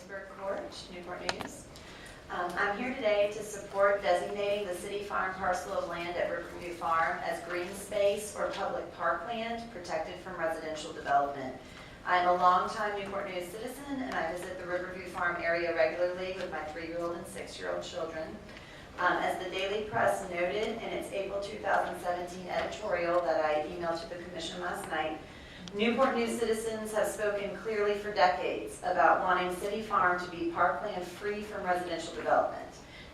Ginsburg Court, Newport News. I'm here today to support designating the city farm parcel of land at Riverview Farm as green space or public parkland protected from residential development. I'm a longtime Newport News citizen and I visit the Riverview Farm area regularly with my 3-year-old and 6-year-old children. As the Daily Press noted in its April 2017 editorial that I emailed to the Commission last night, Newport News citizens have spoken clearly for decades about wanting City Farm to be parkland free from residential development.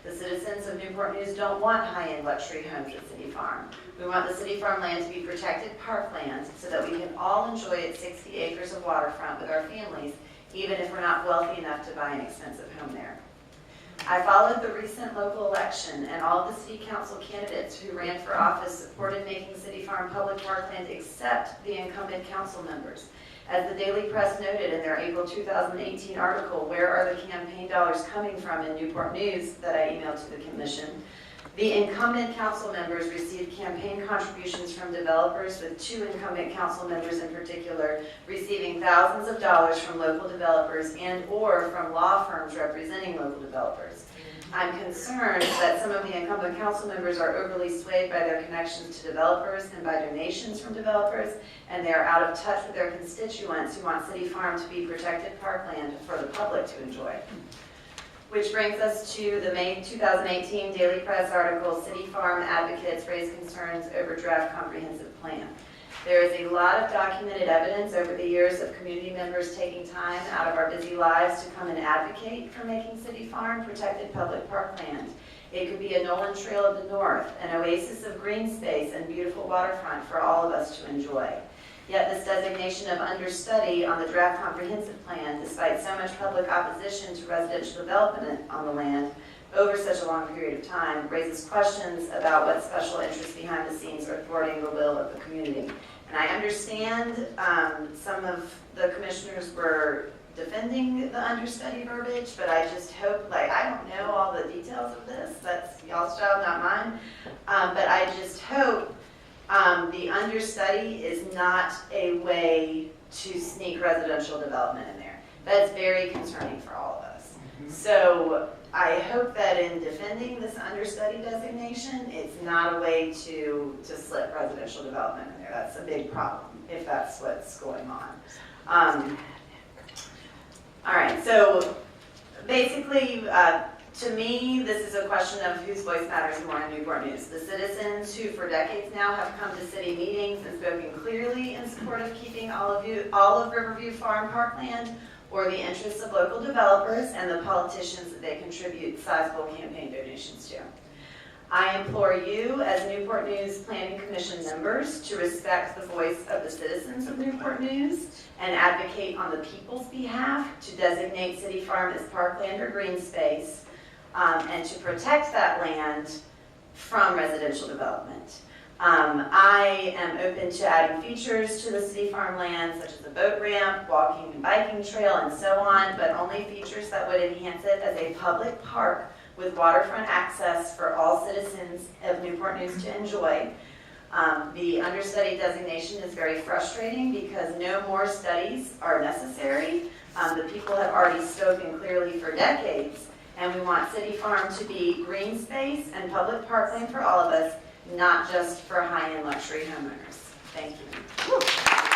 The citizens of Newport News don't want high-end luxury homes at City Farm. We want the City Farm land to be protected parkland so that we can all enjoy its 60 acres of waterfront with our families, even if we're not wealthy enough to buy an expensive home there. I followed the recent local election, and all of the city council candidates who ran for office supported making City Farm public parkland except the incumbent council members. As the Daily Press noted in their April 2018 article, "Where are the campaign dollars coming from?" in Newport News that I emailed to the commission, the incumbent council members received campaign contributions from developers, with 2 incumbent council members in particular receiving thousands of dollars from local developers and/or from law firms representing local developers. I'm concerned that some of the incumbent council members are overly swayed by their connections to developers and by donations from developers, and they are out of touch with their constituents who want City Farm to be protected parkland for the public to enjoy. Which brings us to the May 2018 Daily Press article, "City Farm Advocates Raise Concerns Over Draft Comprehensive Plan." There is a lot of documented evidence over the years of community members taking time out of our busy lives to come and advocate for making City Farm protected public parkland. It could be a Nolan Trail of the North, an oasis of green space and beautiful waterfront for all of us to enjoy. Yet this designation of understudy on the draft comprehensive plan, despite so much public opposition to residential development on the land over such a long period of time, raises questions about what special interests behind the scenes are thwarting the will of the community. And I understand some of the commissioners were defending the understudy verbiage, but I just hope, I don't know all the details of this, that's y'all's job, not mine, but I just hope the understudy is not a way to sneak residential development in there. That's very concerning for all of us. So I hope that in defending this understudy designation, it's not a way to slip residential development in there. That's a big problem if that's what's going on. All right, so basically, to me, this is a question of whose voice matters more in Newport News. The citizens who for decades now have come to city meetings and spoken clearly in support of keeping all of Riverview Farm parkland, or the interests of local developers and the politicians that they contribute sizable campaign donations to. I implore you as Newport News Planning Commission members to respect the voice of the citizens of Newport News and advocate on the people's behalf to designate City Farm as parkland or green space, and to protect that land from residential development. I am open to adding features to the City Farm land, such as a boat ramp, walking and biking trail, and so on, but only features that would enhance it as a public park with waterfront access for all citizens of Newport News to enjoy. The understudy designation is very frustrating because no more studies are necessary. The people have already spoken clearly for decades, and we want City Farm to be green space and public parkland for all of us, not just for high-end luxury homeowners. Thank you.